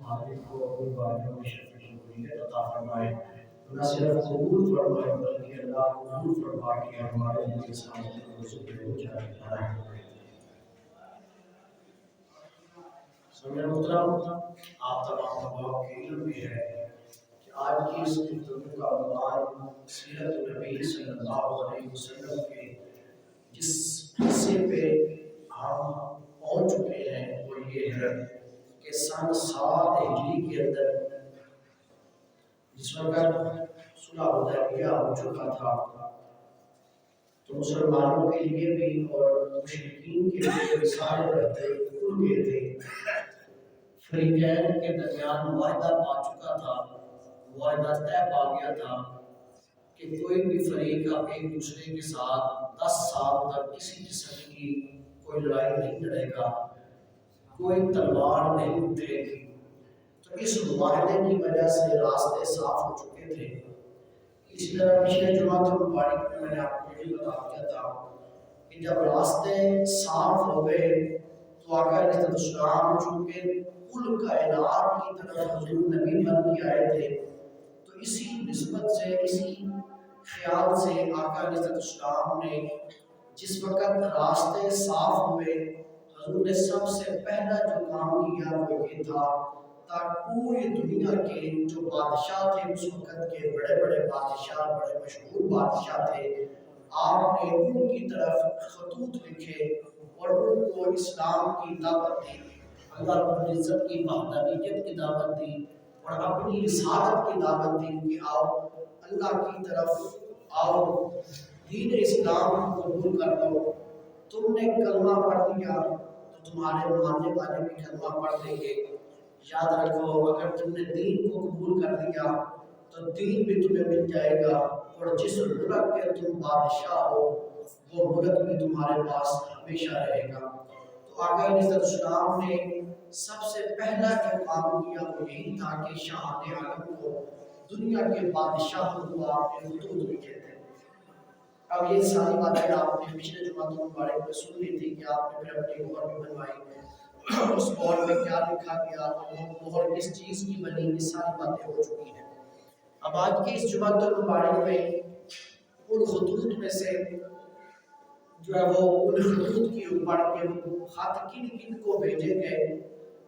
عاطف کو اپنی بارگاہ میں شرف قبولیت عطا فرمائے، نہ صرف قبول فرمائے بلکہ اللہ قبول فرما کے ہمارے لیے سعادت کو ذکر ہو جائے۔ سمجھ محترم، آپ تمام بابا کے علم میں ہے کہ آج کی اس گفتگو کا عنوان سیرت نبی صلی اللہ علیہ وسلم کے جس حصے پہ ہم پہنچ چکے ہیں وہ یہ ہے کہ سن 7 ہجری کے اندر جس وقت صلح حدیبیہ ہو چکا تھا تو مسلمانوں کے لیے بھی اور مشرکین کے لیے بھی سارے رہتے کھل گئے تھے، فریقین کے درمیان معاہدہ پا چکا تھا، معاہدہ طے پا گیا تھا کہ کوئی بھی فریق اب ایک دوسرے کے ساتھ 10 سال تک کسی قسم کی کوئی لڑائی نہیں لڑے گا، کوئی تلوار نہیں اٹھے گی۔ تو اس معاہدے کی وجہ سے راستے صاف ہو چکے تھے۔ اسی طرح پچھلے جمعہ مبارک میں نے آپ کو یہ بتا دیا تھا کہ جب راستے صاف ہو گئے تو آقا علیہ السلام چونکہ کل کائنات کی طرف حضور نبی بن کے آئے تھے، تو اسی نسبت سے اسی خیال سے آقا علیہ السلام نے جس وقت راستے صاف ہوئے حضور نے سب سے پہلا جو کام کیا وہ یہ تھا تاکہ پوری دنیا کے جو بادشاہ تھے اس وقت کے بڑے بڑے بادشاہ، بڑے مشہور بادشاہ تھے، آپ نے ان کی طرف خطوط لکھے اور ان کو اسلام کی دعوت دی، اللہ رب العزت کی وحدانیت کی دعوت دی اور اپنی رسالت کی دعوت دی کہ آؤ اللہ کی طرف آؤ، دین اسلام کو قبول کر لو، تم نے کلمہ پڑھ لیا تو تمہارے ماننے والے بھی کلمہ پڑھ لیں گے، یاد رکھو اگر تم نے دین کو قبول کر لیا تو دین بھی تمہیں مل جائے گا اور جس ملک کے تم بادشاہ ہو وہ ملک بھی تمہارے پاس ہمیشہ رہے گا۔ تو آقا علیہ السلام نے سب سے پہلا جو کام کیا وہ یہی تھا کہ شاہان عالم کو دنیا کے بادشاہوں کو آپ نے خطوط لکھے تھے۔ اب یہ ساری باتیں آپ نے پچھلے جمعہ مبارک میں سن لی تھی کہ آپ نے پھر اپنی مہر بھی بنوائی، اس مہر میں کیا لکھا گیا، مہر کس چیز کی بنی، یہ ساری باتیں ہو چکی ہیں۔ اب آج کی اس جمعہ مبارک میں ان خطوط میں سے جو ہے وہ ان خطوط کی اوپر کے خط کن کن کو بھیجے گئے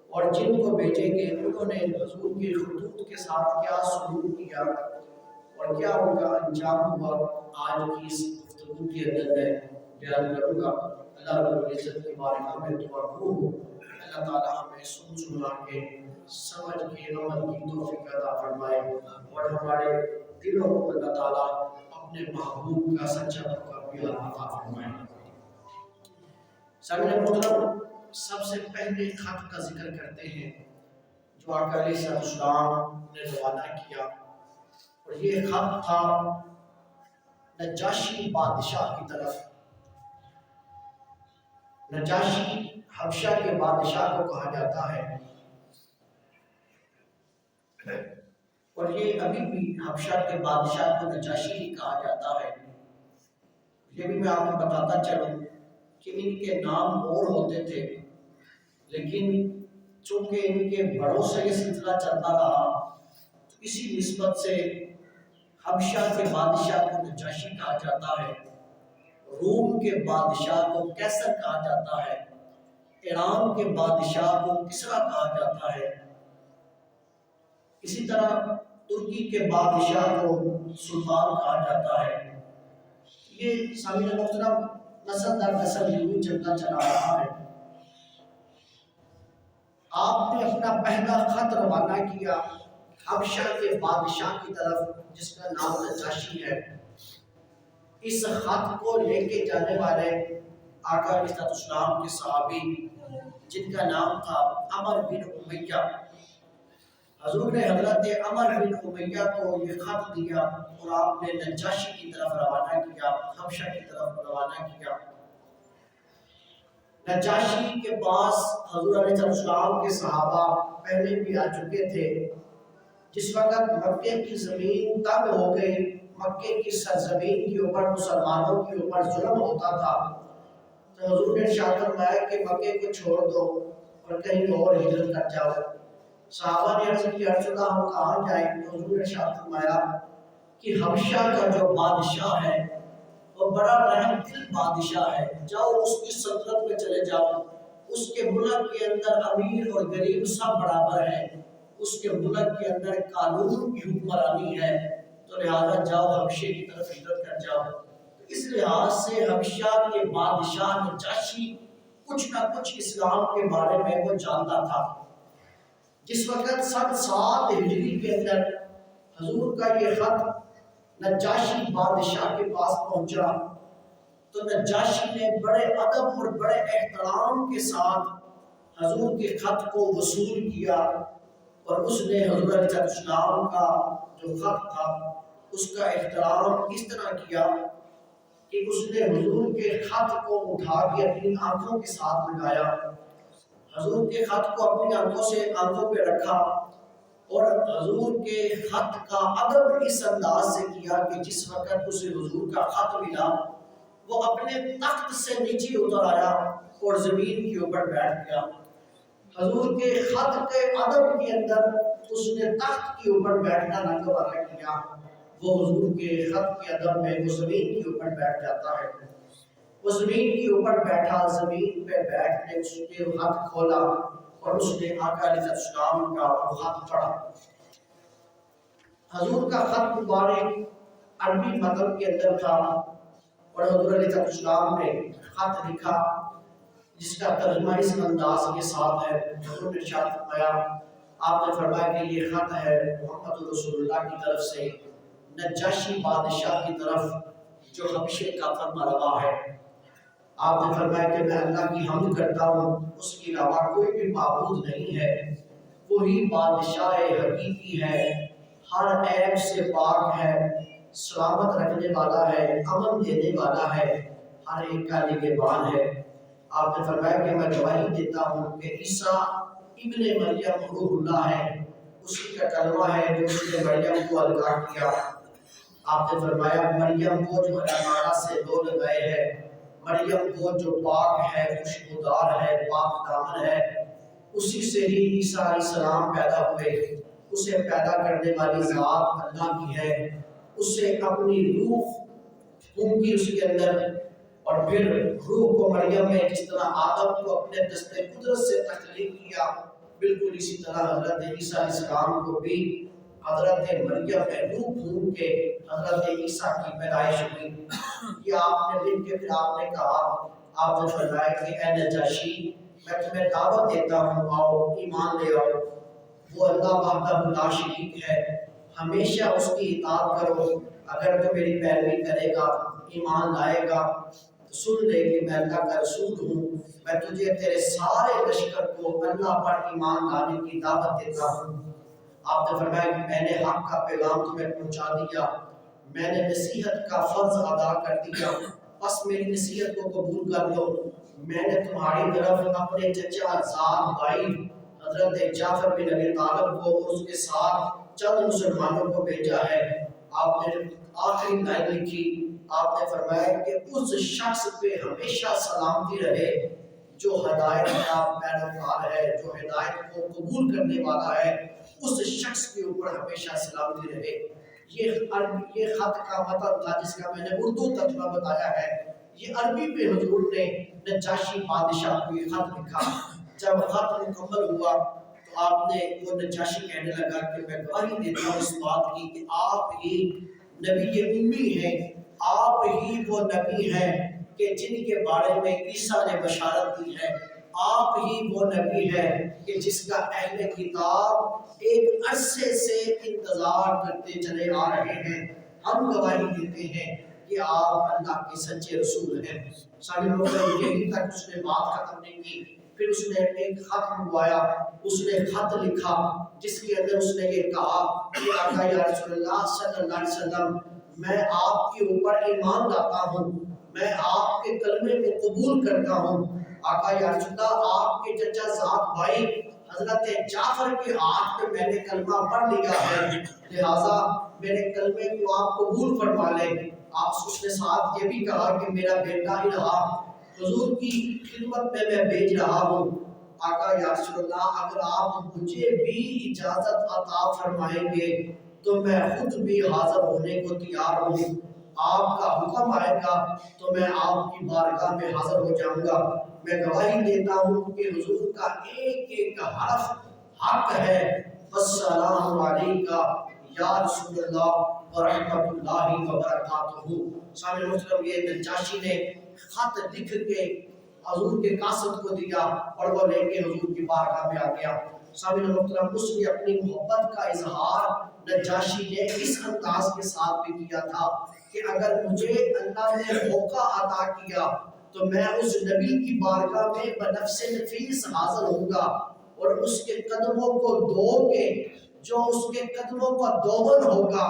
اور جن کو بھیجے گئے انہوں نے حضور کی خطوط کے ساتھ کیا سلوک کیا اور کیا ان کا انجام ہوا، آج کی اس گفتگو کے اندر میں بیان کروں گا۔ اللہ رب العزت کی بارگاہ میں دعا کروں اللہ تعالی ہمیں سنا کے سمجھ کے عمل کی توفیق عطا فرمائے اور ہمارے دلوں کو اللہ تعالی اپنے محبوب کا سچا مقابلہ عطا فرمائے۔ سامعین محترم، سب سے پہلے خط کا ذکر کرتے ہیں جو آقا علیہ السلام نے روانہ کیا، اور یہ خط تھا نجاشی بادشاہ کی طرف۔ نجاشی حبشہ کے بادشاہ کو کہا جاتا ہے اور یہ ابھی بھی حبشہ کے بادشاہ کو نجاشی ہی کہا جاتا ہے۔ یہ بھی میں آپ کو بتاتا چلوں کہ ان کے نام اور ہوتے تھے، لیکن چونکہ ان کے بڑوں سے یہ سلسلہ چلتا رہا تو اسی نسبت سے حبشہ کے بادشاہ کو نجاشی کہا جاتا ہے، روم کے بادشاہ کو کیسر کہا جاتا ہے، ایران کے بادشاہ کو کسرا کہا جاتا ہے، اسی طرح ترکی کے بادشاہ کو سلطان کہا جاتا ہے۔ یہ سامعین محترم نسل در نسل یوں چلتا چلا رہا ہے۔ آپ نے اپنا پہلا خط روانہ کیا حبشہ کے بادشاہ کی طرف جس کا نام نجاشی ہے۔ اس خط کو لے کے جانے والے آقا علیہ السلام کے صحابی جن کا نام تھا عمر بن امیہ، حضور نے حضرت عمر بن امیہ کو یہ خط دیا اور آپ نے نجاشی کی طرف روانہ کیا، حبشہ کی طرف روانہ کیا۔ نجاشی کے پاس حضور علیہ السلام کے صحابہ پہلے بھی آ چکے تھے۔ جس وقت مکے کی زمین تنگ ہو گئی، مکے کی سرزمین کے اوپر مسلمانوں کے اوپر ظلم ہوتا تھا، تو حضور نے ارشاد فرمایا کہ مکے کو چھوڑ دو اور کہیں اور ہجرت کر جاؤ۔ صحابہ نے عرض کی رسول اللہ ہم کہاں جائیں؟ تو حضور نے ارشاد فرمایا کہ حبشہ کا جو بادشاہ ہے وہ بڑا رحم دل بادشاہ ہے، جاؤ اس کی سلطنت میں چلے جاؤ، اس کے ملک کے اندر امیر اور غریب سب برابر ہیں، اس کے ملک کے اندر قانون کی حکمرانی ہے، تو لہذا جاؤ حبشے کی طرف ہجرت کر جاؤ۔ اس لحاظ سے حبشہ کے بادشاہ نجاشی کچھ نہ کچھ اسلام کے بارے میں وہ جانتا تھا۔ جس وقت 7 ہجری کے اندر حضور کا یہ خط نجاشی بادشاہ کے پاس پہنچا تو نجاشی نے بڑے ادب اور بڑے احترام کے ساتھ حضور کے خط کو وصول کیا، اور اس نے حضور علیہ السلام کا جو خط تھا اس کا احترام اس طرح کیا کہ اس نے حضور کے خط کو اٹھا کے اپنی آنکھوں کے ساتھ لگایا، حضور کے خط کو اپنی آنکھوں پہ رکھا، اور حضور کے خط کا ادب اس انداز سے کیا کہ جس وقت اسے حضور کا خط ملا وہ اپنے تخت سے نیچے اتر آیا اور زمین کے اوپر بیٹھ گیا۔ حضور کے خط کے ادب کے اندر اس نے تخت کے اوپر بیٹھنا نہ گوارا کیا، وہ حضور کے خط کے ادب میں وہ زمین کے اوپر بیٹھ جاتا ہے۔ وہ زمین کے اوپر بیٹھا، زمین پہ بیٹھ کے اس نے خط کھولا اور اس نے آقا علیہ السلام کا وہ خط پڑھا۔ حضور کا خط مبارک عربی متن کے اندر تھا، اور حضور علیہ السلام نے خط لکھا جس کا ترجمہ اس انداز کے ساتھ ہے۔ حضور نے ارشاد فرمایا، آپ نے فرمایا کہ یہ خط ہے محمد رسول اللہ کی طرف سے نجاشی بادشاہ کی طرف جو حبشے کا فرمانروا ہے۔ آپ نے فرمایا کہ میں اللہ کی حمد کرتا ہوں، اس کے علاوہ کوئی بھی معبود نہیں ہے، وہی بادشاہ حقیقی ہے، ہر عیب سے پاک ہے، سلامت رکھنے والا ہے، امن دینے والا ہے، ہر ایک کا نگہبان ہے۔ آپ نے فرمایا کہ میں گواہی دیتا ہوں کہ عیسیٰ ابن مریم روح اللہ ہے، اسی کا کلمہ ہے جو اس نے مریم کو القا کیا۔ آپ نے فرمایا مریم وہ جو عمارہ سے دو لگائے ہے، مریم وہ جو پاک ہے، خوشبودار ہے، پاک دامن ہے، اسی سے ہی عیسیٰ علیہ السلام پیدا ہوئے۔ اسے پیدا کرنے والی ذات اللہ کی ہے، اسے اپنی روح پھونکی اس کے اندر، اور پھر روح کو مریم میں جس طرح آدم کو اپنے دست قدرت سے تخلیق کیا، بالکل اسی طرح حضرت عیسیٰ علیہ السلام کو بھی حضرت مریم میں روح پھونک کے حضرت عیسیٰ کی پیدائش ہوئی۔ یہ آپ نے لکھ کے پھر آپ نے کہا، آپ نے فرمایا کہ اے نجاشی میں تمہیں دعوت دیتا ہوں، آؤ ایمان لے آؤ، وہ اللہ وحدہ لا شریک ہے، ہمیشہ اس کی اطاعت کرو، اگر تو میری پیروی کرے گا، ایمان لائے گا تو سن لے کہ میں اللہ کا رسول ہوں، میں تجھے تیرے سارے لشکر کو اللہ پر ایمان لانے کی دعوت دیتا ہوں۔ آپ نے فرمایا کہ میں نے حق کا پیغام تمہیں پہنچا دیا، میں نے نصیحت کا فرض ادا کر دیا، بس میری نصیحت کو قبول کر لو۔ میں نے تمہاری طرف اپنے چچا زاد بھائی حضرت جعفر بن ابی طالب کو اور اس کے ساتھ چند مسلمانوں کو بھیجا ہے۔ آپ نے آخری لائن لکھی، آپ نے فرمایا کہ اس شخص پہ ہمیشہ سلامتی رہے جو ہدایت کا پیروکار ہے، جو ہدایت کو قبول کرنے والا ہے، اس شخص کے اوپر ہمیشہ سلامتی رہے۔ یہ خط کا مطلب تھا جس کا میں نے اردو ترجمہ بتایا ہے۔ یہ عربی پہ حضور نے نجاشی بادشاہ کو یہ خط لکھا۔ جب خط مکمل ہوا تو آپ نے وہ نجاشی کہنے لگا کہ میں گواہی دیتا ہوں اس بات کی کہ آپ ہی نبی امی ہیں، آپ ہی وہ نبی ہیں کہ جن کے بارے میں عیسیٰ نے بشارت دی ہے، آپ ہی وہ نبی ہیں کہ جس کا اہل کتاب ایک عرصے سے انتظار کرتے چلے آ رہے ہیں۔ ہم گواہی دیتے ہیں کہ آپ اللہ کے سچے رسول ہیں۔ سارے لوگ یہی تک اس نے بات ختم نہیں کی، پھر اس نے ایک خط منگوایا، اس نے خط لکھا جس کے اندر اس نے یہ کہا کہ آقا یا رسول اللہ صلی اللہ علیہ وسلم میں آپ کے اوپر ایمان لاتا ہوں، میں آپ کے کلمے کو قبول کرتا ہوں۔ آقا یا رسول اللہ آپ کے چچا زاد بھائی حضرت جعفر کے ہاتھ میں نے کلمہ پڑھ لیا ہے، لہٰذا میرے کلمے کو آپ قبول فرما لیں۔ آپ اس نے ساتھ یہ بھی کہا کہ میرا بیٹا ہی رہا حضور کی خدمت میں بھیج رہا ہوں، آقا یا رسول اللہ اگر آپ مجھے بھی اجازت عطا فرمائیں گے تو میں خود بھی حاضر ہونے کو تیار ہوں، آپ کا حکم آئے گا تو میں آپ کی بارگاہ میں حاضر ہو جاؤں گا۔ میں گواہی دیتا ہوں کہ حضور کا ایک ایک حرف حق ہے۔ السلام علیکہ یا رسول اللہ ورحمۃ اللہ وبرکاتہ۔ سامع محترم، یہ نجاشی نے خط لکھ کے حضور کے قاصد کو دیا اور وہ لے کے حضور کی بارگاہ میں آ گیا۔ سامع محترم، اس نے اپنی محبت کا اظہار نجاشی نے اس انداز کے ساتھ بھی کیا تھا کہ اگر مجھے اللہ نے موقع عطا کیا تو میں اس نبی کی بارگاہ میں بنفس نفیس حاضر ہوں گا اور اس کے قدموں کو دھو کے جو اس کے قدموں کا دوبن ہوگا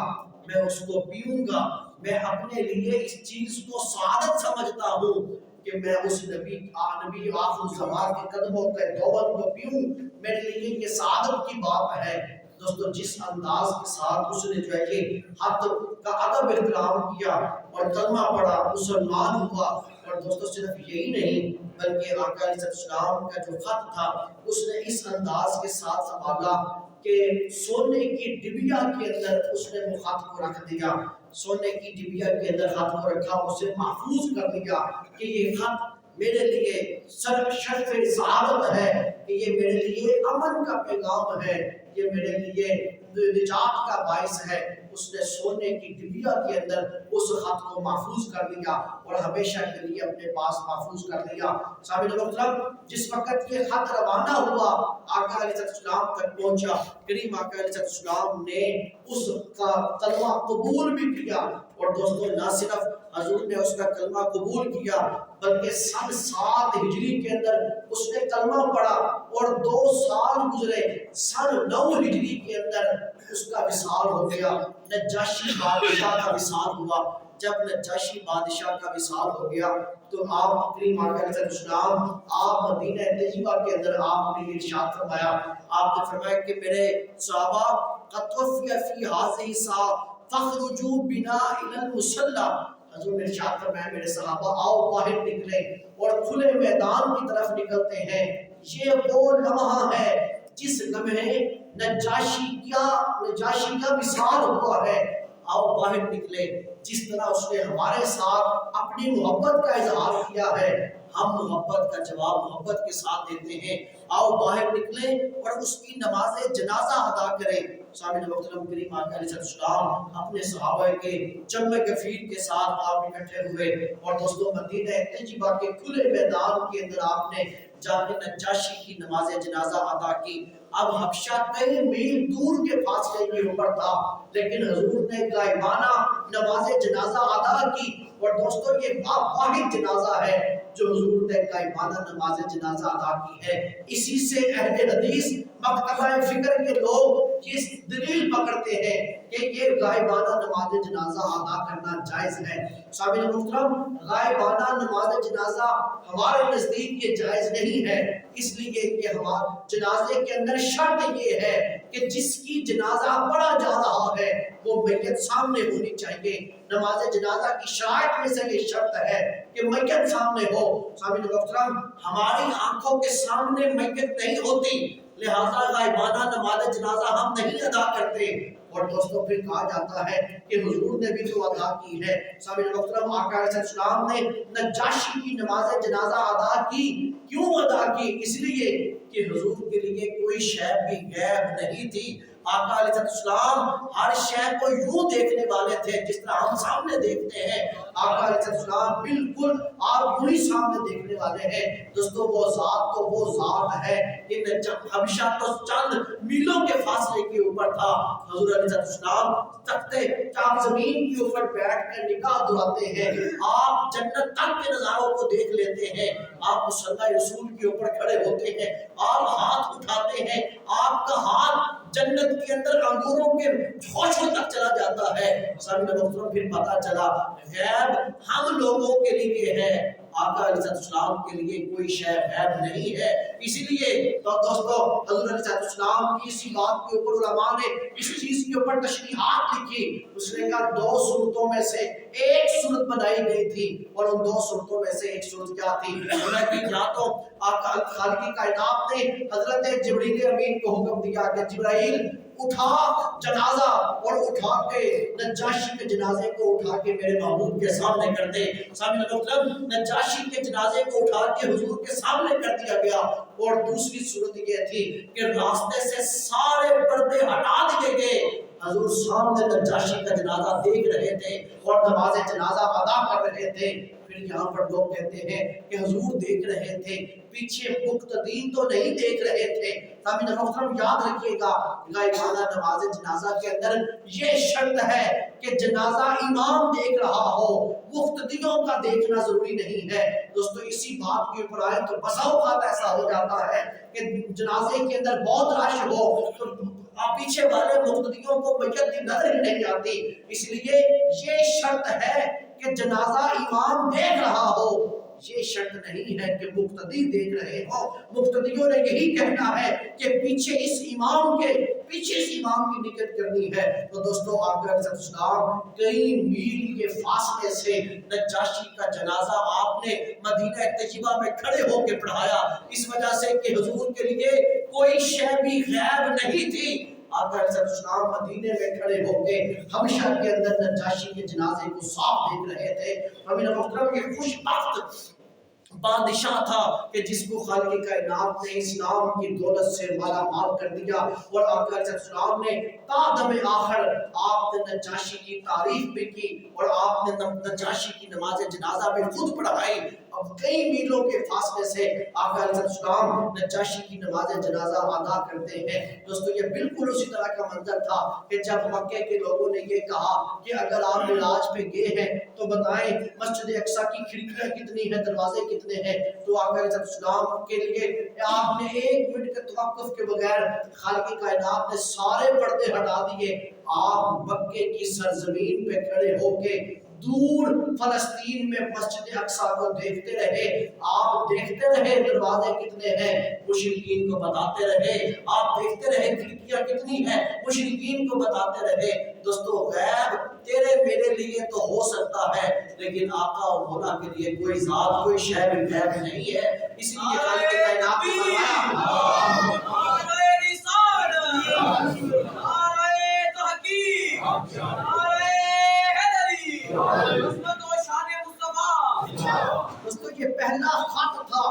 میں اس کو پیوں گا۔ میں اپنے لیے اس چیز کو سعادت سمجھتا ہوں کہ میں اس نبی آخر الزمان کے قدموں کے دوبن کو پیوں، میرے لیے یہ سعادت کی بات ہے۔ دوستو، جس انداز کے ساتھ اس نے جو ہے کہ حق کا ادب احترام کیا اور کلمہ پڑھا، مسلمان ہوا، اور دوستو صرف یہی نہیں بلکہ آقا علیہ السلام کا جو خط تھا اس نے اس انداز کے ساتھ سنبھالا کہ سونے کی ڈبیا کے اندر اس نے وہ خط کو رکھ دیا، سونے کی ڈبیا کے اندر خط کو رکھا، اسے محفوظ کر دیا کہ یہ خط میرے لیے شرف سعادت ہے، کہ یہ میرے لیے امن کا پیغام ہے، یہ میرے لیے نجات کا باعث ہے۔ اس نے سونے کی ڈبیا کے اندر اس خط کو محفوظ کر لیا اور ہمیشہ کے لیے اپنے پاس محفوظ کر لیا۔ سامعین محترم، جس وقت یہ خط روانہ ہوا آقا علیہ السلام تک پہنچا، کریم آقا علیہ السلام نے اس کا کلمہ قبول بھی کیا، اور دوستو نہ صرف حضور نے اس کا کلمہ قبول کیا بلکہ سن 7 ہجری کے اندر اس نے کلمہ پڑھا اور 2 سال گزرے، سن 9 ہجری کے اندر اس کا وصال ہو گیا۔ نجاشی بادشاہ کا وصال ہوا۔ جب نجاشی بادشاہ کا وصال ہو گیا تو آپ کریم آقا علیہ السلام آپ مدینہ طیبہ کے اندر آپ نے ارشاد فرمایا، آپ نے فرمایا کہ میرے صحابہ قد توفی فی هذه الساعة فخرجوا بنا الى المصلی، حضور نے ارشاد فرمایا میرے صحابہ آؤ باہر نکلے اور کھلے میدان کی طرف نکلتے ہیں۔ یہ وہ لمحہ ہے جس لمحے نجاشی کا وصال ہوا ہے، آؤ باہر نکلے۔ جس طرح اس نے ہمارے ساتھ اپنی محبت کا اظہار کیا ہے، ہم محبت کا جواب محبت کے ساتھ دیتے ہیں، آؤ باہر نکلیں اور اس کی نماز جنازہ ادا کریں۔ سامعین محترم، کریم آقا علیہ السلام اپنے صحابہ کے جمع کثیر کے ساتھ آپ اکٹھے ہوئے اور دوستوں مدینہ طیبہ کے کھلے میدان کے اندر آپ نے جا کے نجاشی کی نماز جنازہ ادا کی۔ اب حبشہ کئی میل دور کے فاصلے کے اوپر تھا، لیکن حضور نے غائبانہ نماز جنازہ ادا کی، اور دوستوں یہ واحد جنازہ ہے جو حضور نے غائبانہ نماز جنازہ ادا کی ہے۔ اسی سے اہل حدیث مکتبہ فکر کے لوگ یہ دلیل پکڑتے ہیں کہ یہ غائبانہ نماز جنازہ ادا کرنا جائز ہے۔ سامعین محترم، غائبانہ نماز جنازہ ہمارے نزدیک یہ جائز نہیں ہے، اس لیے کہ ہمارے جنازے کے اندر شرط یہ ہے کہ جس کی جنازہ پڑھا جا رہا ہے وہ میت سامنے ہونی چاہیے۔ نماز جنازہ کی شرائط میں سے یہ شرط ہے کہ میت سامنے ہو۔ سامعین محترم، ہماری آنکھوں کے سامنے میت نہیں ہوتی، لہذا غائبانہ نماز جنازہ ہم نہیں ادا کرتے، اور دوستوں پھر کہا جاتا ہے کہ حضور نے بھی تو ادا کی ہے۔ سامعین محترم، آقا علیہ السلام نے نجاشی کی نماز جنازہ ادا کی، کیوں ادا کی؟ اس لیے کہ حضور کے لیے کوئی شے بھی غیب نہیں تھی۔ آقا علیہ السلام ہر شے کو یوں دیکھنے والے تھے جس طرح ہم سامنے دیکھتے ہیں، آقا علیہ السلام بالکل آپ یوں ہی سامنے دیکھنے والے ہیں۔ دوستو وہ ذات تو وہ ذات ہے کہ حبشہ تو چند میلوں کے فاصلے کے اوپر تھا، حضور علیہ السلام تختے چاک زمین کے اوپر بیٹھ کر نگاہ دلاتے ہیں، آپ جنت تک کے نظاروں کو دیکھ لیتے ہیں، آپ مصلی رسول کے اوپر کھڑے ہوتے ہیں، آپ ہاتھ اٹھاتے ہیں، آپ کا ہاتھ جنت کے اندر انگوروں کے جوشوں تک چلا جاتا ہے۔ سامنے محترم پھر پتہ چلا غیب ہم لوگوں کے لیے ہے، آقا علیہ السلام کے لیے کوئی شے غیب نہیں ہے۔ اسی لیے تو دوستو حضور علیہ السلام کی اسی بات کے اوپر علماء نے اس چیز کے اوپر تشریحات لکھی۔ اس نے کہا 2 صورتوں میں سے ایک صورت بنائی گئی تھی، اور ان 2 صورتوں میں سے ایک صورت کیا تھی؟ یا تو آقا خالق کائنات نے حضرت جبریل امین کو حکم دیا کہ جبرائیل اٹھا جنازہ، اور اٹھا کے نجاشی کے جنازے کو اٹھا کے میرے محبوب کے سامنے کر دے۔ سامنے مطلب نجاشی کے جنازے کو اٹھا کے حضور کے سامنے کر دیا گیا۔ اور دوسری صورت یہ تھی کہ راستے سے سارے پردے ہٹا دیے گئے، حضور سامنے نجاشی کا جنازہ دیکھ رہے تھے اور نماز جنازہ ادا کر رہے تھے۔ پھر یہاں پر لوگ کہتے ہیں کہ حضور دیکھ رہے تھے، پیچھے مقتدین تو نہیں دیکھ رہے تھے۔ سامعین محترم یاد رکھیے گا، غائبانہ نماز جنازہ کے اندر یہ شرط ہے کہ جنازہ امام دیکھ رہا ہو، مقتدیوں کا دیکھنا ضروری نہیں ہے۔ دوستو اسی بات کے اوپر آئے تو بسا اوقات ایسا ہو جاتا ہے کہ جنازے کے اندر بہت رش ہو تو پیچھے والے مقتدیوں کو میت کی نظر ہی نہیں آتی۔ اس لیے یہ شرط ہے کہ جنازہ امام دیکھ رہا ہو، یہ شرط نہیں ہے کہ مقتدی دیکھ رہے ہو۔ مقتدیوں نے یہی کہنا ہے کہ پیچھے اس امام کی نکت کرنی ہے۔ تو دوستو آقا علیہ السلام کئی میل کے فاصلے سے نجاشی کا جنازہ آپ نے مدینہ طیبہ میں کھڑے ہو کے پڑھایا، اس وجہ سے کہ حضور کے لیے کوئی شے بھی غیب نہیں تھی۔ آقا علیہ السلام مدینے میں کھڑے ہو کے حبشہ کے اندر نجاشی کے جنازے کو صاف دیکھ رہے تھے۔ امین محترم یہ خوش بخت بادشاہ تھا کہ جس کو خالق کائنات نے اسلام کی دولت سے مالا مال کر دیا، اور آقا علیہ السلام نے تا دم آخر آپ نے نجاشی کی تعریف بھی کی، اور آپ نے نجاشی کی نماز جنازہ بھی خود پڑھائی۔ اب کئی میلوں کے فاصلے سے آقا علیہ السلام نجاشی کی نماز جنازہ ادا کرتے ہیں۔ دوستو یہ بالکل اسی طرح کا منظر تھا کہ جب مکے کے لوگوں نے یہ کہا کہ اگر آپ معراج پہ گئے ہیں تو بتائیں مسجد اقصی کی کھڑکیاں کتنی ہیں، دروازے کتنے ہیں؟ تو آقا علیہ السلام کے لیے آپ نے 1 منٹ کے توقف کے بغیر خالق کائنات نے سارے پردے ہٹا دیے۔ آپ مکے کی سرزمین پہ کھڑے ہو کے دور فلسطین میں مسجد اقصی کو دیکھتے رہے۔ آپ دیکھتے رہے دروازے کتنے ہیں، مشرکین کو بتاتے رہے۔ آپ دیکھتے رہے کھڑکیاں کتنی ہیں، مشرکین کو بتاتے رہے۔ دوستو غیب تیرے میرے لیے تو ہو سکتا ہے، لیکن آقا اور مولا کے لیے کوئی ذات کوئی شے بھی غیب نہیں ہے۔ اس لیے خالق کائنات نے فرمایا دوستو یہ پہلا خط تھا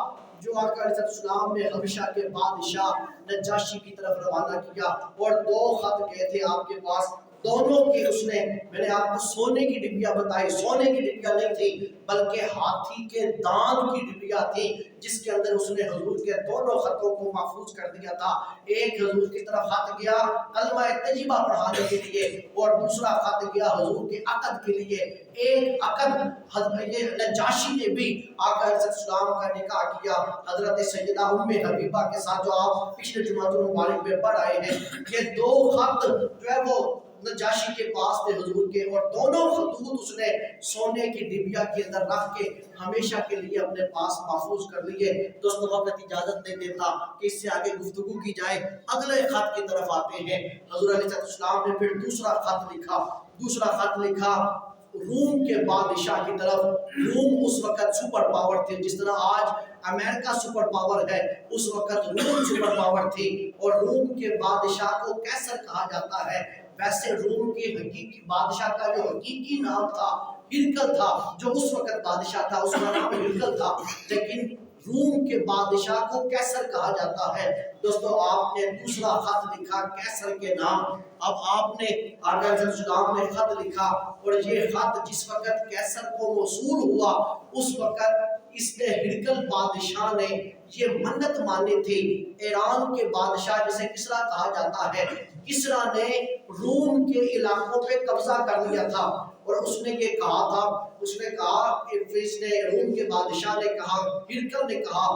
جو آقا علیہ السلام نے حبشہ کے بادشاہ نجاشی کی طرف روانہ کیا، اور 2 خط گئے تھے آپ کے پاس۔ دونوں کی اس نے، میں نے آپ کو سونے کی ڈبیا بتائی، سونے کی ڈبیا نہیں تھی بلکہ ہاتھی کے دانت کی ڈبیا تھی، جس کے اندر اس نے حضور کے دونوں خطوں کو محفوظ کر دیا تھا۔ ایک حضور کی طرف خط گیا کلمہ طیبہ پڑھانے کے لیے، اور دوسرا خط گیا حضور کے عقد کے لیے۔ ایک عقد حضرت نجاشی نے بھی آقا علیہ السلام کا نکاح کیا حضرت سیدہ ام حبیبہ کے ساتھ، جو آپ پچھلے جمعہ المبارک میں پڑھ آئے ہیں۔ یہ 2 خط جو ہے وہ نجاشی کے پاس تھے حضور کے، اور دونوں خطوط اس نے سونے کی ڈبیا کے اندر رکھ کے ہمیشہ کے لیے اپنے پاس محفوظ کر لیے۔ دوستو وقت اجازت نہیں دیتا کہ اس سے آگے گفتگو کی جائے، اگلے خط کی طرف آتے ہیں۔ حضور علیہ السلام نے پھر دوسرا خط لکھا روم کے بادشاہ کی طرف۔ روم اس وقت سپر پاور تھے، جس طرح آج امریکہ سپر پاور ہے، اس وقت روم سپر پاور تھی، اور روم کے بادشاہ کو کیسر کہا جاتا ہے۔ ویسے روم کے حقیقی بادشاہ کا جو حقیقی نام تھا ہرکل تھا، جو اس وقت بادشاہ تھا اس کا نام ہرکل تھا، لیکن روم کے بادشاہ کو کیسر کہا جاتا ہے۔ دوستو آپ نے دوسرا خط لکھا کیسر کے نام۔ اب آپ نے آقا علیہ السلام نے خط لکھا، اور یہ خط جس وقت کیسر کو موصول ہوا اس وقت اس نے ہرکل بادشاہ نے یہ منت مانی تھی۔ ایران کے بادشاہ جسے کسرا کہا جاتا ہے، کسرا نے روم کے علاقوں پہ قبضہ کر لیا تھا، اور اس نے یہ کہا تھا، اس نے کہا کہ اس نے روم کے بادشاہ نے کہا، ہرکل نے کہا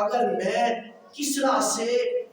اگر میں کسرا سے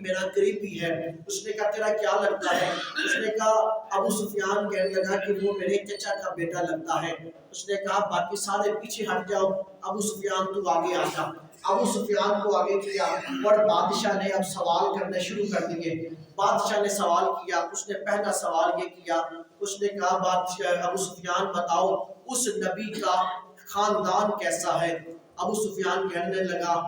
میرا قریبی ہے۔ اس نے کہا تیرا کیا لگتا ہے؟ اس نے کہا ابو سفیان کہنے لگا کہ وہ میرے چچا کا بیٹا لگتا ہے۔ اس نے کہا باقی سارے پیچھے ہٹ جاؤ، ابو سفیان تو آگے آ جا۔ ابو سفیان کو آگے کیا اور بادشاہ نے اب سوال کرنے شروع کر دیے۔ بادشاہ نے سوال کیا، اس نے پہلا سوال یہ کیا، اس نے کہا بادشاہ ابو سفیان بتاؤ اس نبی کا خاندان کیسا ہے؟ ابو سفیان کہنے لگا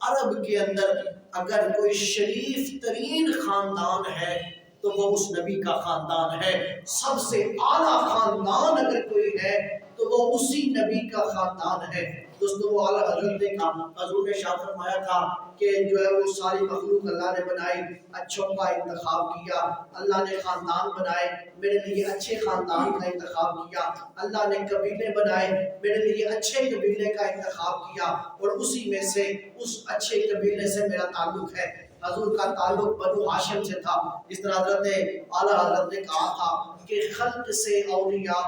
عرب کے اندر اگر کوئی شریف ترین خاندان ہے تو وہ اس نبی کا خاندان ہے، سب سے اعلیٰ خاندان اگر کوئی ہے تو وہ اسی نبی کا خاندان ہے۔ دوستو وہ اعلیٰ حضرت نے کہا، حضور نے شاہ فرمایا تھا کہ جو ہے وہ ساری مخلوق اللہ نے بنائی، اچھوں کا انتخاب کیا، اللہ نے خاندان بنائے، میرے لیے اچھے خاندان کا انتخاب کیا، اللہ نے قبیلے بنائے، میرے لیے اچھے قبیلے کا انتخاب کیا، اور اسی میں سے اس اچھے قبیلے سے میرا تعلق ہے۔ حضور کا تعلق بنو ہاشم سے تھا، جس طرح حضرت اعلیٰ حضرت نے کہا تھا کہ خلق سے اولیاء،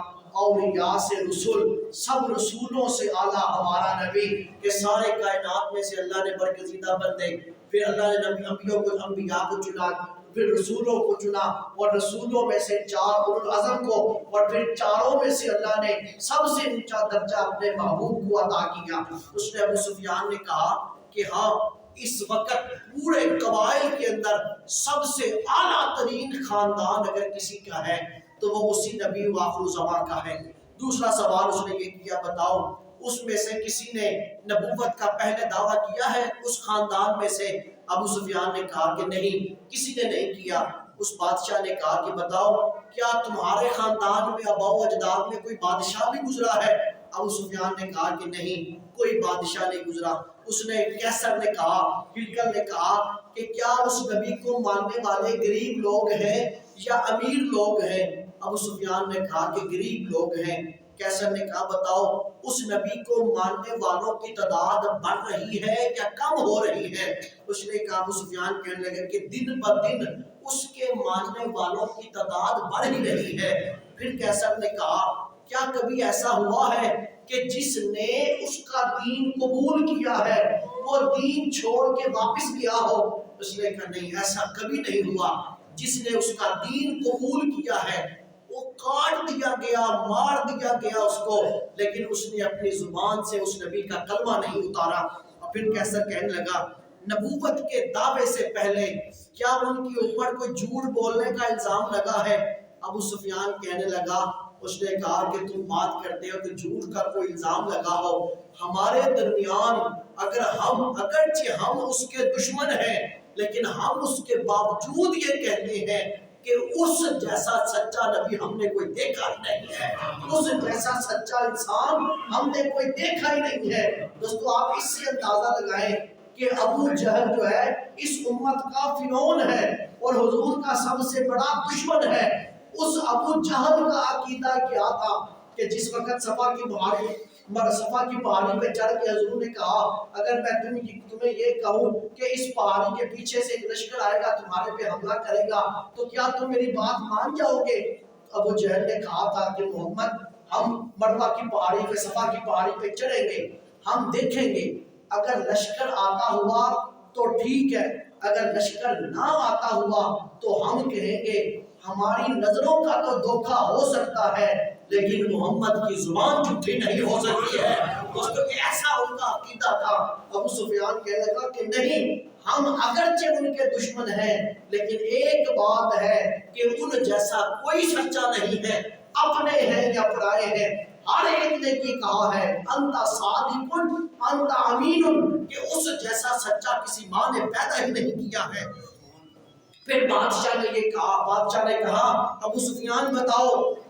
اولیاء سے رسول، سب رسولوں سے اعلیٰ ہمارا نبی، کہ سارے کائنات میں سے اللہ نے برگزیدہ بندے، پھر اللہ نے انبیاء کو چنا، پھر رسولوں کو چنا، اور رسولوں میں سے 4 اولو العزم کو، اور پھر چاروں میں سے اللہ نے سب سے اونچا درجہ اپنے محبوب کو عطا کیا۔ اس نے ابو سفیان نے کہا کہ ہاں اس وقت پورے قبائل کے اندر سب سے اعلیٰ ترین خاندان اگر کسی کا ہے تو وہ اسی نبی و آخر الزمان کا ہے۔ دوسرا سوال اس نے یہ کیا بتاؤ اس میں سے کسی نے نبوت کا پہلے دعویٰ کیا ہے اس خاندان میں سے؟ ابو سفیان نے کہا کہ نہیں، کسی نے نہیں کیا۔ اس بادشاہ نے کہا کہ بتاؤ کیا تمہارے خاندان میں آباء و اجداد میں کوئی بادشاہ بھی گزرا ہے؟ ابو سفیان نے کہا کہ نہیں، کوئی بادشاہ نہیں گزرا۔ اس نے کیسر نے کہا، ہرقل نے کہا کہ کیا اس نبی کو ماننے والے غریب لوگ ہیں یا امیر لوگ ہیں؟ ابو سفیان نے کہا کہ غریب لوگ ہیں۔ کیسر نے کہا بتاؤ اس نبی کو ماننے والوں کی تعداد بڑھ رہی ہے یا کم ہو رہی ہے؟ اس نے کہا، ابو سفیان کہنے لگے کہ دن بہ دن اس کے ماننے والوں کی تعداد بڑھ ہی رہی ہے۔ پھر کیسر نے کہا کیا کبھی ایسا ہوا ہے کہ جس نے اس کا دین قبول کیا ہے وہ دین چھوڑ کے واپس گیا ہو؟ اس نے کہا نہیں، ایسا کبھی نہیں ہوا۔ جس نے اس کا دین قبول کیا ہے وہ کاٹ دیا گیا، مار دیا گیا اس کو، لیکن اس نے اپنی زبان سے اس نبی کا کلمہ نہیں اتارا۔ اور پھر کیسر کہنے لگا نبوت کے دعوے سے پہلے کیا ان کے اوپر کوئی جھوٹ بولنے کا الزام لگا ہے؟ ابو سفیان کہنے لگا، اس نے کہا کہ تم بات کرتے ہو کہ جھوٹ کا کوئی الزام لگا ہو، ہمارے درمیان اگرچہ ہم اس کے دشمن ہیں لیکن ہم اس کے باوجود یہ کہتے ہیں کہ اس جیسا سچا نبی ہم نے کوئی دیکھا ہی نہیں ہے، اس جیسا سچا انسان ہم نے کوئی دیکھا ہی نہیں ہے۔ دوستو آپ اس سے اندازہ لگائیں کہ ابو جہل جو ہے اس امت کا فرعون ہے اور حضور کا سب سے بڑا دشمن ہے۔ اس ابو جہل کا عقیدہ کیا تھا کہ جس وقت صفا کی پہاڑی پہ چڑھ کے حضور نے کہا اگر میں تمہیں یہ کہوں کہ اس پہاڑی کے پیچھے سے ایک لشکر آئے گا تمہارے پہ حملہ کرے گا تو کیا تم میری بات مان جاؤ گے؟ ابو جہل نے کہا تھا کہ محمد ہم مروہ کی پہاڑی پہ، صفا کی پہاڑی پہ چڑھیں گے، ہم دیکھیں گے، اگر لشکر آتا ہوا تو ٹھیک ہے، اگر لشکر نہ آتا ہوا تو ہم کہیں گے ہماری نظروں کا تو دھوکہ ہو سکتا ہے لیکن محمد کی زبان جھوٹی نہیں ہو سکتی ہے۔ دوستو کہ ایسا ان کا عقیدہ تھا۔ ابو سفیان کہنے لگا کہ نہیں، ہم اگرچہ ان کے دشمن ہیں لیکن ایک بات ہے کہ ان جیسا کوئی سچا نہیں ہے، اپنے ہیں یا پرائے ہیں، ہر ایک نے یہ کہا ہے انت صادق انت امین، کہ اس جیسا سچا کسی ماں نے پیدا ہی نہیں کیا ہے۔ پھر بادشاہ نے یہ کہا، بادشاہ نے کہا ابو سفیان بتاؤ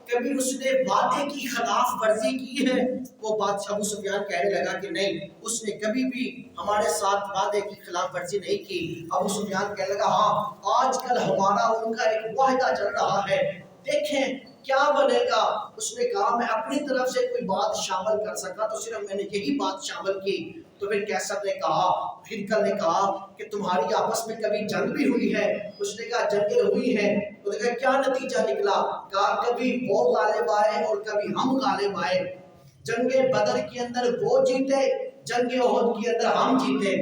کبھی اس نے وعدے کی خلاف ورزی کی ہے؟ وہ بادشاہ ابو سفیان کہنے لگا کہ نہیں، اس نے کبھی بھی ہمارے ساتھ وعدے کی خلاف ورزی نہیں کی۔ ابو سفیان کہنے لگا ہاں آج کل ہمارا ان کا ایک معاہدہ چل رہا ہے، دیکھیں کیا بنے گا۔ اس نے کہا میں اپنی طرف سے کوئی بات شامل کر سکا تو صرف میں نے یہی بات شامل کی۔ تو پھر کیسر نے کہا، ہرقل نے کہا کہ تمہاری آپس میں کبھی جنگ بھی ہوئی ہے؟ اس نے کہا جنگیں ہوئی ہیں۔ اس نے کہا کیا نتیجہ نکلا؟ کہا کبھی وہ غالب آئے اور کبھی ہم غالب آئے، جنگ بدر کے اندر وہ جیتے، جنگ احد کے اندر ہم جیتے۔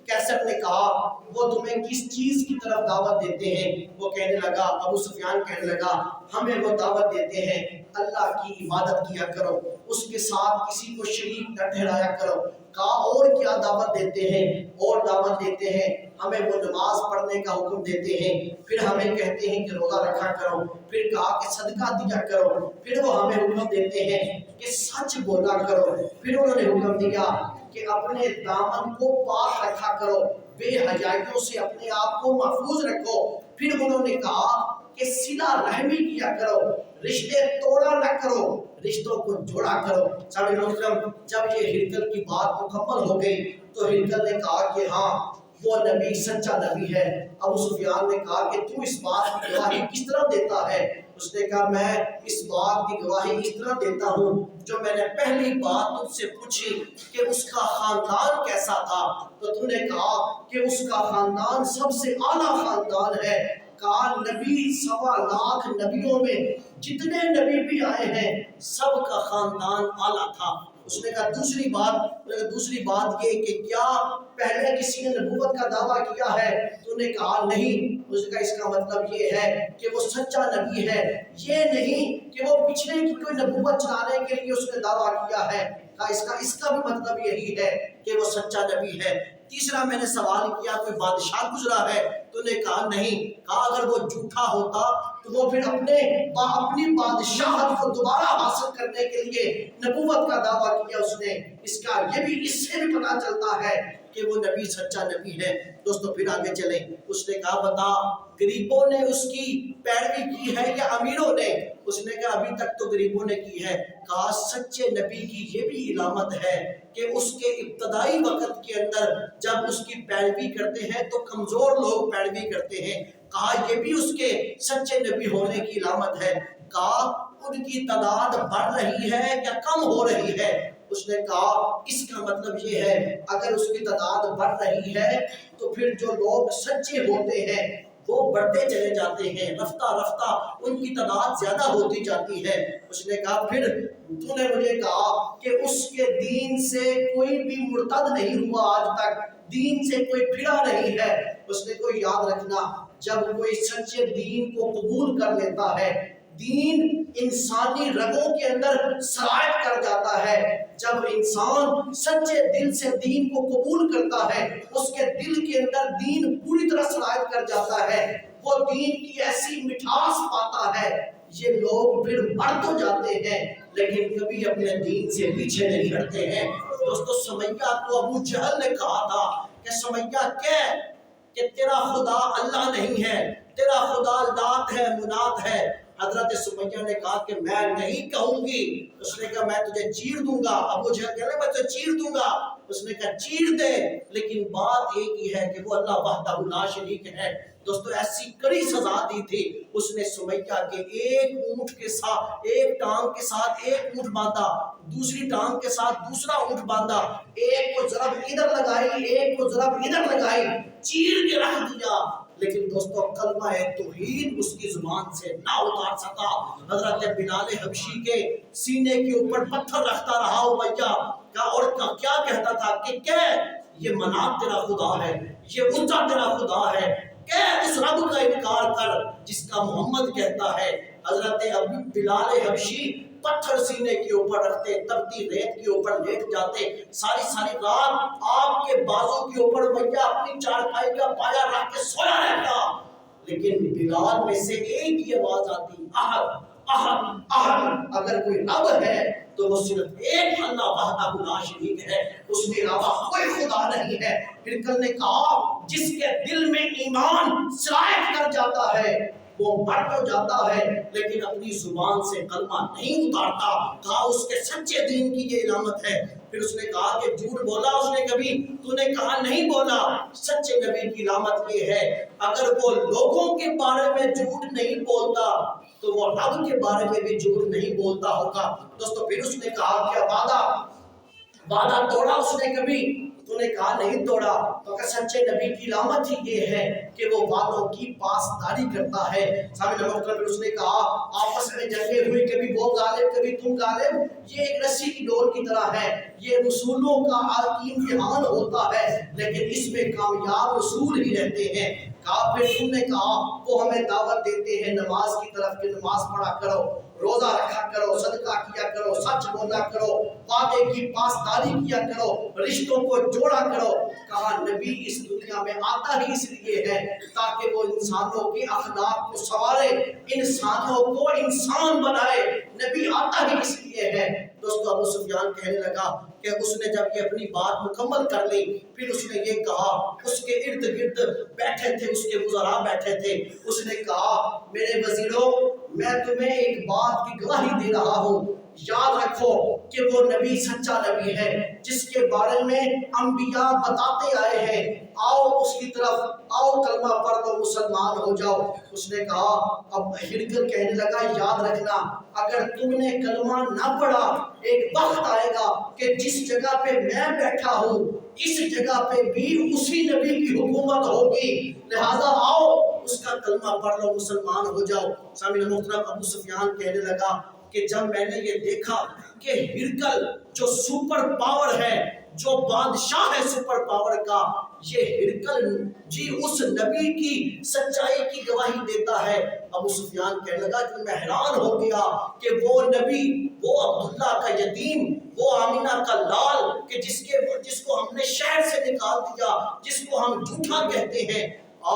کیسر نے کہا وہ تمہیں کس چیز کی طرف دعوت دیتے ہیں؟ وہ کہنے لگا، ابو سفیان کہنے لگا ہمیں وہ دعوت دیتے ہیں اللہ کی عبادت کیا کرو، اس کے ساتھ کسی کو شریک نہ ٹھہرایا کرو۔ کہا اور کیا دعوت دیتے ہیں؟ اور دعوت دیتے ہیں ہمیں وہ نماز پڑھنے کا حکم دیتے ہیں، پھر ہمیں کہتے ہیں کہ روزہ رکھا کرو، پھر کہا کہ صدقہ دیا کرو، پھر وہ ہمیں حکم دیتے ہیں کہ سچ بولا کرو، پھر انہوں نے حکم دیا کہ اپنے دامن کو پاک رکھا کرو، بے حیائیوں سے اپنے آپ کو محفوظ رکھو، پھر انہوں نے کہا کہ صلہ رحمی کیا کرو، رشتے توڑا نہ کرو، رشتوں کو جوڑا کرو۔ سامعین محترم، جب یہ ہرقل کی بات مکمل ہو گئی تو ہرقل نے کہا کہ ہاں وہ نبی سچا نبی ہے۔ ابو سفیان نے کہا کہ تو اس بات کی گواہی کس طرح دیتا ہے؟ اس نے کہا میں اس بات کی گواہی اس طرح دیتا ہوں جو میں نے پہلی بات تجھ سے پوچھی کہ اس کا خاندان کیسا تھا، تو تو نے کہا کہ اس کا خاندان سب سے اعلیٰ خاندان ہے۔ کہا نبی 1.25 لاکھ نبیوں میں جتنے نبی بھی آئے ہیں سب کا خاندان اعلیٰ تھا۔ اس نے کہا دوسری بات یہ کہ کیا پہلے کسی نے نبوت کا دعویٰ کیا ہے؟ تو نے کہا نہیں۔ اس نے کہا اس کا مطلب یہ ہے کہ وہ سچا نبی ہے، یہ نہیں کہ وہ پچھلے کی کوئی نبوت چلانے کے لیے اس نے دعویٰ کیا ہے۔ کہا اس کا بھی مطلب یہی ہے کہ وہ سچا نبی ہے۔ تیسرا میں نے سوال کیا کوئی بادشاہ گزرا ہے؟ تو نے کہا نہیں۔ کہا اگر وہ جھوٹا ہوتا تو وہ پھر اپنی بادشاہت کو دوبارہ حاصل کرنے کے لیے نبوت کا دعویٰ کیا اس نے۔ اس سے بھی پتہ چلتا ہے کہ وہ نبی سچا نبی ہے۔ دوستو پھر آگے چلیں۔ اس نے کہا بتا غریبوں نے اس کی پیروی کی ہے یا امیروں نے؟ اس نے کہا ابھی تک تو غریبوں نے کی ہے۔ کہا سچے نبی کی یہ بھی علامت ہے کہ اس کے ابتدائی وقت کے اندر جب اس کی پیروی کرتے ہیں تو کمزور لوگ پیروی کرتے ہیں۔ کہا یہ بھی اس کے سچے نبی ہونے کی علامت ہے۔ کہا ان کی تعداد بڑھ رہی ہے یا کم ہو رہی ہے؟ اس نے کہا اس کا مطلب یہ ہے اگر اس کی تعداد بڑھ رہی ہے تو پھر جو لوگ سچے ہوتے ہیں وہ بڑھتے چلے جاتے ہیں، رفتہ رفتہ ان کی تعداد زیادہ ہوتی جاتی ہے۔ اس نے کہا پھر تو نے مجھے کہا کہ اس کے دین سے کوئی بھی مرتد نہیں ہوا، آج تک دین سے کوئی پھرا نہیں ہے۔ اس نے کوئی یاد رکھنا جب کوئی سچے دین کو قبول کر لیتا ہے، دین انسانی رگوں کے اندر سرایت کر جاتا ہے۔ جب انسان سچے دل سے دین کو قبول کرتا ہے اس کے دل کے اندر دین پوری طرح سرایت کر جاتا ہے، وہ دین کی ایسی مٹھاس پاتا ہے، یہ لوگ پھر بڑھ تو جاتے ہیں لیکن کبھی اپنے دین سے پیچھے نہیں ہٹتے ہیں۔ دوستو سمیہ کو ابو جہل نے کہا تھا کہ سمیہ کہ تیرا خدا اللہ نہیں ہے، تیرا خدا لات ہے منات ہے۔ حضرت سمیہ نے کہا کہ میں نہیں کہوں گی۔ اس نے کہا میں تجھے چیر دوں گا۔ ابو جہل کہہ رہے میں تجھے چیر دوں گا۔ اس نے کہا چیر دے، لیکن بات ایک ہی ہے کہ وہ اللہ وحدہ لا شریک ہے۔ دوستو ایسی کڑی سزا دی تھی۔ اس نے سمیہ کے ایک اونٹ کے ساتھ ایک ٹانگ کے ساتھ ایک اونٹ باندھا، دوسری ٹانگ کے ساتھ دوسرا اونٹ باندھا، ایک کو ضرب ادھر لگائی ایک کو ضرب ادھر لگائی، چیر کے رکھ دیا، لیکن دوستو کلمہ توحید اس کی زبان سے نہ اتار سکا۔ حضرت بلال حبشی کے سینے کے اوپر پتھر رکھتا رہا امیہ اور کیا کہتا تھا کہ یہ منات تیرا خدا ہے، یہ عزا تیرا خدا ہے، اس رب کا انکار کر جس کا محمد کہتا ہے۔ حضرت بلال حبشی پتھر سینے کے اوپر رکھتے، تبتی ریت کے اوپر لیٹ جاتے، ساری رات آپ کے بازو کے اوپر امیہ اپنی چارپائی کا پایا رکھ کے سویا رہتا، لیکن بلال میں سے ایک ہی آواز آتی احد احد احد، اگر کوئی رب ہے تو وہ صرف ایک اللہ وحدہ لا شریک ہے، اس کے علاوہ کوئی خدا نہیں ہے۔ ہرقل نے کہا جس کے دل میں ایمان سرایت کر جاتا ہے وہ بڑھ تو جاتا ہے لیکن اپنی زبان سے کلمہ نہیں اتارتا۔ کہا اس کے سچے دین کی یہ علامت ہے۔ پھر اس نے کہا کہ جھوٹ بولا اس نے کبھی؟ تو نے کہا نہیں بولا۔ سچے نبی کی علامت یہ ہے اگر وہ لوگوں کے بارے میں جھوٹ نہیں بولتا تو وہ رب کے بارے میں بھی جھوٹ نہیں بولتا ہوگا۔ دوستو پھر اس نے کہا کہ عبادہ وعدہ توڑا اس نے کبھی؟ تو نے کہا نہیں توڑا. تو اگر سچے نبی کی علامت ہی یہ ہے کہ وہ وعدوں کی پاسداری کرتا ہے. سامنے محترم اس نے کہا آپس میں جنگیں ہوئی، کبھی وہ غالب کبھی تم غالب، یہ ایک رسی کی ڈور کی طرح ہے. یہ رسولوں کا امتحان ہوتا ہے لیکن اس میں کامیاب رسول ہی رہتے ہیں. کہا پھر تم نے کہا وہ ہمیں دعوت دیتے ہیں نماز کی طرف کہ نماز پڑھا کرو، روزہ رکھا کرو، صدقہ کیا کرو، سچ بولا کرو، وعدے کی پاسداری کیا کرو، رشتوں کو جوڑا کرو. کہا نبی اس دنیا میں آتا ہی اس لیے ہے تاکہ وہ انسانوں کے اخلاق کو سنوارے، انسانوں کو انسان بنائے. نبی آتا ہی اس لیے ہے. دوستو ابو سفیان کہنے لگا کہ اس نے جب یہ اپنی بات مکمل کر لی پھر اس نے یہ کہا، اس کے ارد گرد بیٹھے تھے، اس کے وزراء بیٹھے تھے، اس نے کہا میرے وزیروں میں تمہیں ایک بات کی گواہی دے رہا ہوں، یاد رکھو کہ وہ نبی سچا نبی ہے جس کے بارے میں انبیاء بتاتے آئے ہیں. آؤ اس کی طرف، آؤ کلمہ پڑھ لو، مسلمان ہو جاؤ. اس نے کہا، اب ہرقل کہنے لگا یاد رکھنا اگر تم نے کلمہ نہ پڑھا ایک وقت آئے گا کہ جس جگہ پہ میں بیٹھا ہوں اس جگہ پہ بھی اسی نبی کی حکومت ہوگی، لہذا آؤ اس کا کلمہ پڑھ لو، مسلمان ہو جاؤ. سامعین محترم ابو سفیان کہنے لگا کہ جب میں نے یہ دیکھا کہ ہرقل جو سپر پاور ہے، جو بادشاہ ہے سپر پاور کا، یہ ہرقل جی اس نبی کی سچائی کی گواہی دیتا ہے. ابو سفیان کہنے لگا کہ میں حیران ہو گیا کہ وہ نبی، وہ عبداللہ کا یتیم، وہ آمینہ کا لال کہ جس کو ہم نے شہر سے نکال دیا، جس کو ہم جھوٹا کہتے ہیں،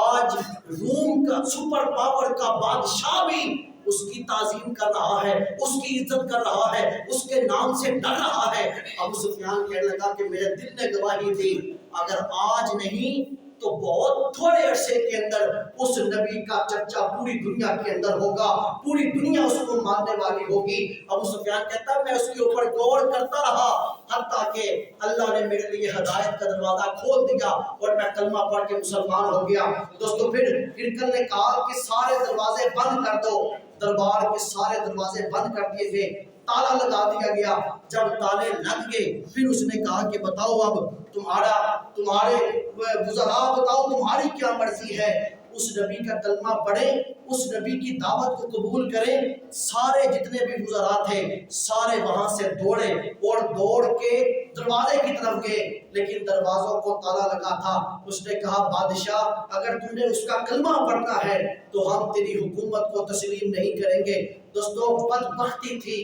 آج روم کا سپر پاور کا بادشاہ بھی اس کی تعظیم کر رہا ہے، اس کی عزت کر رہا ہے، اس کے نام سے ڈر رہا ہے. ابو سفیان کہنے لگا کہ میرے دل نے گواہی دی اگر آج نہیں تو بہت تھوڑے عرصے کے اندر اس نبی کا چرچا پوری دنیا کے اندر ہوگا، پوری دنیا اس کو ماننے والی ہوگی. ابو سفیان کہتا ہے میں اس کے اوپر غور کرتا رہا حتیٰ کہ اللہ نے میرے لیے ہدایت کا دروازہ کھول دیا اور میں کلمہ پڑھ کے مسلمان ہو گیا. دوستو پھر ہرقل نے کہا کہ سارے دروازے بند کر دو. دربار کے سارے دروازے بند کر دیے گئے، تالا لگا دیا گیا. جب تالے لگ گئے پھر اس نے کہا کہ بتاؤ اب تمہارے وزراء بتاؤ تمہاری کیا مرضی ہے. اس نبی کا کلمہ پڑھیں، اس نبی کی دعوت کو قبول کریں. سارے جتنے بھی وزراء تھے سارے وہاں سے دوڑے اور دوڑ کے دروازے کی طرف گئے لیکن دروازوں کو تالا لگا تھا. اس نے کہا بادشاہ اگر تم نے اس کا کلمہ پڑھنا ہے تو ہم تیری حکومت کو تسلیم نہیں کریں گے. دوستو بدبختی تھی،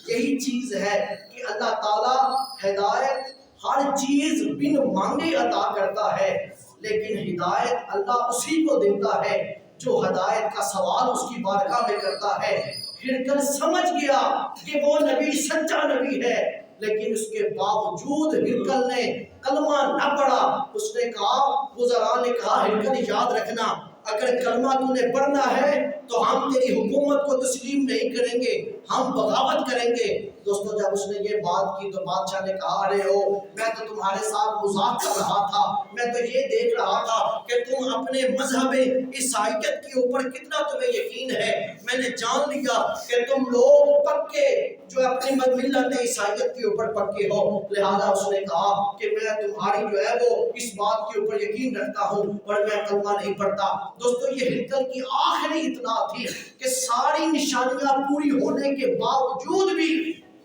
یہی چیز ہے کہ اللہ تعالیٰ ہدایت ہر چیز بن مانگے عطا کرتا ہے لیکن ہدایت اللہ اسی کو دیتا ہے جو ہدایت کا سوال اس کی بارگاہ میں کرتا ہے. ہرقل سمجھ گیا کہ وہ نبی سچا نبی ہے لیکن اس کے باوجود ہرقل نے کلمہ نہ پڑھا. اس نے کہا، وزراء نے کہا ہرقل یاد رکھنا اگر کلمہ تو نے پڑھنا ہے تو ہم تیری حکومت کو تسلیم نہیں کریں گے، ہم بغاوت کریں گے. دوستو جب اس نے یہ بات کی تو بادشاہ نے کہا ارے ہو میں تو تمہارے ساتھ مذاق کر رہا تھا، میں تو یہ دیکھ رہا تھا کہ تم اپنے مذہب عیسائیت کے اوپر کتنا تمہیں یقین ہے. میں نے جان لیا کہ تم لوگ پکے جو اپنی ملت عیسائیت کے اوپر پکے ہو، لہذا اس نے کہا کہ میں تمہاری جو ہے وہ اس بات کے اوپر یقین رکھتا ہوں اور میں کلمہ نہیں پڑھتا. دوستو یہ ہرقل کی آخری اطلاع تھی کہ ساری نشانیاں پوری ہونے کے باوجود بھی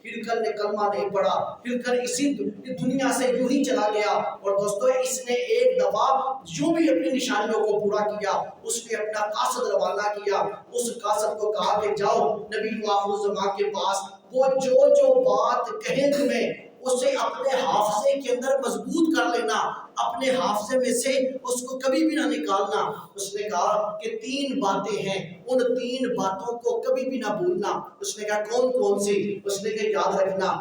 ہرقل نے کلمہ نہیں پڑھا. ہرقل اسی دنیا سے یوں ہی چلا گیا. اور دوستو اس نے ایک دفعہ یوں بھی اپنی نشانیوں کو پورا کیا. اس نے اپنا قاصد روانہ کیا، اس قاصد کو کہا کہ جاؤ نبی آخر الزمان کے پاس، وہ جو بات کہیں تمہیں اسے اپنے حافظے کے اندر مضبوط کر لینا، اپنے حافظے میں سے اس کو کبھی بھی نہ نکالنا. اس نے کہا کہ 3 باتیں ہیں، ان 3 باتوں کو کبھی بھی نہ بھولنا. اس نے کہا کون سی؟ اس نے کہا یاد رکھنا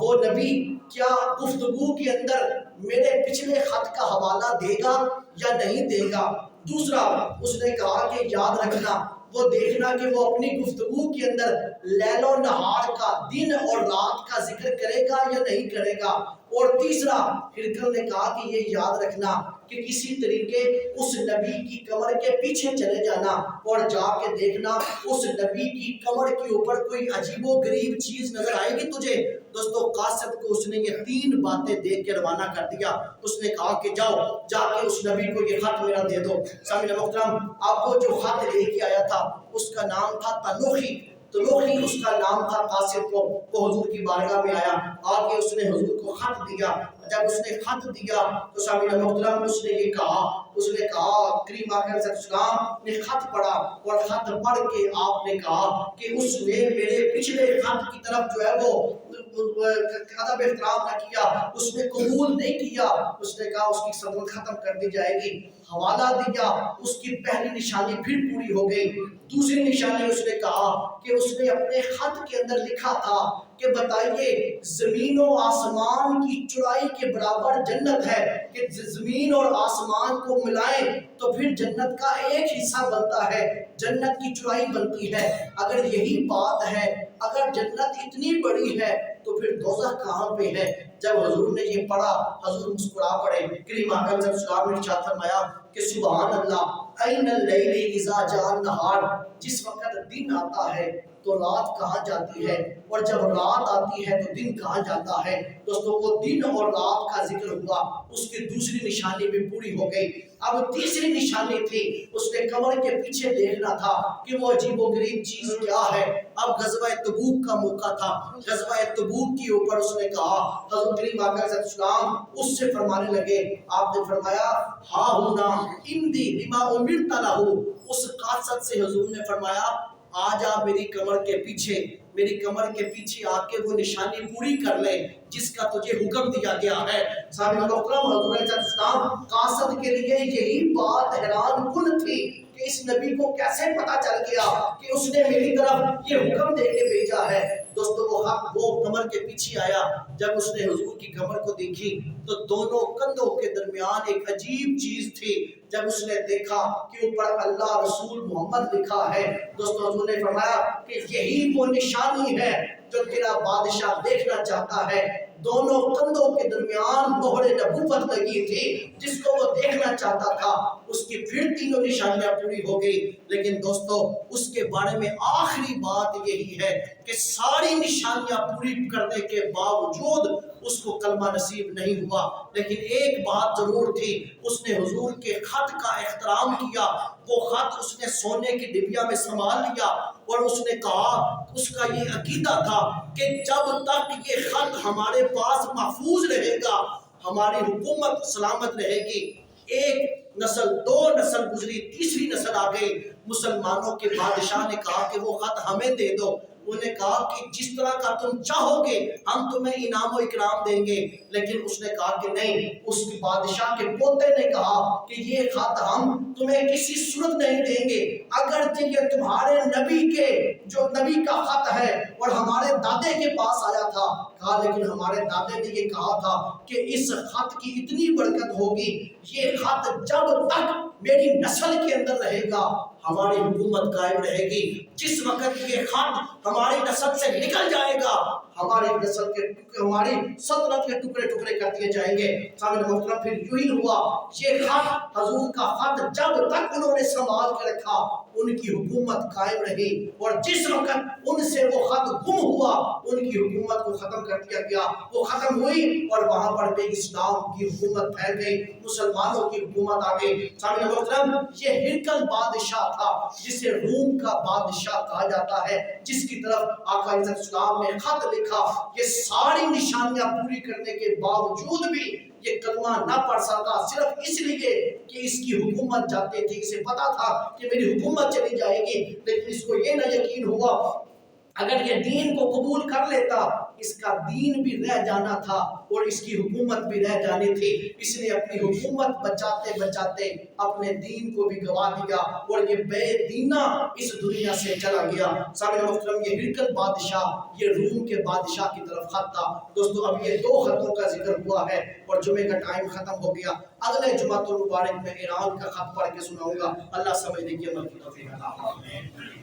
وہ نبی کیا گفتگو کے اندر میرے پچھلے خط کا حوالہ دے گا یا نہیں دے گا. دوسرا اس نے کہا کہ یاد رکھنا وہ دیکھنا کہ وہ اپنی گفتگو کے اندر لیل و نہار کا، دن اور رات کا ذکر کرے گا یا نہیں کرے گا. اور تیسرا ہرقل نے کہا کہ یہ یاد رکھنا کہ کسی طریقے اس نبی کی کمر کے پیچھے چلے جانا اور جا کے دیکھنا اس نبی کی کمر کے اوپر کوئی عجیب و غریب چیز نظر آئے گی تجھے۔ دوستو قاصد کو اس نے یہ 3 باتیں دیکھ کے روانہ کر دیا۔ اس نے کہا کہ جاؤ جا کے اس نبی کو یہ خط میرا دے دو۔ سامعین محترم، آپ کو جو خط لے کے آیا تھا اس کا نام تھا تنوخی اس کا نام تھا۔ قاصد کو وہ حضور کی بارگاہ میں آیا، آگے اس نے حضور کو خط دیا۔ جب اس نے خط دیا تو سامعین محترم اس نے یہ کہا کریم آقا علیہ السلام نے خط پڑھا اور خط پڑھ کے آپ نے کہا کہ اس نے میرے پچھلے خط کی طرف جو ہے وہ ادب احترام نہ کیا، اس نے قبول نہیں کیا۔ اس نے کہا اس کی صدر ختم کر دی جائے گی۔ حوالہ دیا، اس کی پہلی نشانی پھر پوری ہو گئی۔ دوسری نشانی اس نے کہا کہ اس نے اپنے خط کے اندر لکھا تھا کہ بتائیے زمین و آسمان کی چوڑائی کے برابر جنت ہے، کہ زمین اور آسمان کو ملائیں تو پھر جنت کا ایک حصہ بنتا ہے، جنت کی چوڑائی بنتی ہے۔ اگر یہی بات ہے، اگر جنت اتنی بڑی ہے تو پھر دوزخ کہاں پہ ہے؟ جب حضور نے یہ پڑھا، حضور مسکرا پڑے۔ کریم آقا علیہ السلام نے ارشاد فرمایا کہ سبحان اللہ این اللیل اذا جاء النہار، جس وقت دن آتا ہے تو رات کہاں جاتی ہے، اور جب رات آتی ہے تو دن کہاں جاتا ہے۔ دوستو وہ دن اور رات کا ذکر ہوا، اس کی دوسری نشانی بھی پوری ہو گئی۔ اب تیسری نشانی تھی، اس نے کمر کے پیچھے دیکھنا تھا کہ وہ عجیب و غریب چیز کیا ہے۔ اب غزوہ تبوک کا موقع تھا، غزوہ تبوک کے اوپر اس نے کہا، حضرت کریم آقا علیہ السلام اس سے فرمانے لگے، آپ نے فرمایا ہا ہونا اندی لما امرت لہ، اس قاصد سے حضور نے فرمایا آجا میری کمر کے پیچھے، میری کمر کے پیچھے آ کے وہ نشانی پوری کر لے جس کا تجھے حکم دیا گیا ہے۔ سامعین محترم، حضور علیہ السلام قاصد کے لیے یہی بات حیران کن تھی کہ اس نبی کو کیسے پتا چل گیا کہ اس نے میری طرف یہ حکم دے کے بھیجا ہے۔ دوستو وہ کمر کے پیچھے آیا، جب اس نے حضور کی کمر کو دیکھی تو دونوں کندھوں کے درمیان ایک عجیب چیز تھی۔ جب اس نے دیکھا کہ اوپر اللہ رسول محمد لکھا ہے، دوستو حضور نے فرمایا کہ یہی وہ نشانی ہے جو تیرا بادشاہ دیکھنا چاہتا ہے۔ دونوں کندھوں کے درمیان مہر نبوت لگی تھی جس کو وہ دیکھنا چاہتا تھا۔ اس کی پھر تینوں نشانیاں پوری ہو گئی، لیکن دوستو اس کے بارے میں آخری بات یہی ہے کہ ساری نشانیاں پوری کرنے کے باوجود اس کو کلمہ نصیب نہیں ہوا، لیکن ایک بات ضرور تھی، اس نے حضور کے خط کا احترام کیا۔ وہ خط اس نے سونے کی ڈبیا میں سنبھال لیا اور اس نے کہا، اس کا یہ عقیدہ تھا کہ جب تک یہ خط ہمارے پاس محفوظ رہے گا ہماری حکومت سلامت رہے گی۔ ایک نسل، 2 نسل گزری، تیسری نسل آ گئی، مسلمانوں کے بادشاہ نے کہا کہ وہ خط ہمیں دے دو۔ انہوں نے کہا کہ جس طرح کا تم چاہو گے ہم تمہیں انعام و اکرام دیں گے، لیکن اس نے کہا کہ نہیں۔ اس بادشاہ کے پوتے نے کہا کہ یہ خط ہم تمہیں کسی صورت نہیں دیں گے، اگرچہ یہ تمہارے نبی کے جو نبی کا خط ہے اور ہمارے دادے کے پاس آیا تھا۔ کہا لیکن ہمارے دادے نے یہ کہا تھا کہ اس خط کی اتنی برکت ہوگی، یہ خط جب تک میری نسل کے اندر رہے گا ہماری حکومت قائم رہے گی۔ جس وقت یہ خط ہماری نسل سے نکل جائے گا ہماری نسل کے ہماری سلطنت کے ٹکڑے ٹکڑے کر دیے جائیں گے۔ سامنے محترم پھر یوں ہی ہوا، یہ خط حضور کا خط جب تک انہوں نے سنبھال کے رکھا ان کی حکومت قائم رہی، اور جس وقت ان سے وہ خط گم ہوا ان کی حکومت کو ختم کر دیا گیا۔ وہ ختم ہوئی اور وہاں پر بھی اسلام کی حکومت پھیل گئی، مسلمانوں کی حکومت آ گئی۔ سامنے محترم یہ ہرقل بادشاہ تھا جسے روم کا بادشاہ کہا جاتا ہے، جس کی طرف آقا علیہ السلام نے خط لکھا۔ یہ ساری نشانیاں پوری کرنے کے باوجود بھی یہ کلمہ نہ پڑھ سکا، صرف اس لیے کہ اس کی حکومت جاتی تھی، اسے پتا تھا کہ میری حکومت چلی جائے گی، لیکن اس کو یہ نہ یقین ہوا اگر یہ دین کو قبول کر لیتا اس کا دین بھی رہ جانا تھا اور اس کی حکومت بھی رہ جانی تھی۔ اس نے اپنی حکومت بچاتے بچاتے اپنے دین کو بھی گوا دیا اور یہ بے دینہ اس دنیا سے چلا گیا۔ سامعین محترم یہ ہرقل بادشاہ یہ روم کے بادشاہ کی طرف خط تھا۔ دوستو اب یہ 2 خطوں کا ذکر ہوا ہے اور جمعے کا ٹائم ختم ہو گیا۔ اگلے جمعہ المبارک میں ایران کا خط پڑھ کے سناؤں گا۔ اللہ سمجھنے کی عمل کی توفیق عطا فرمائے۔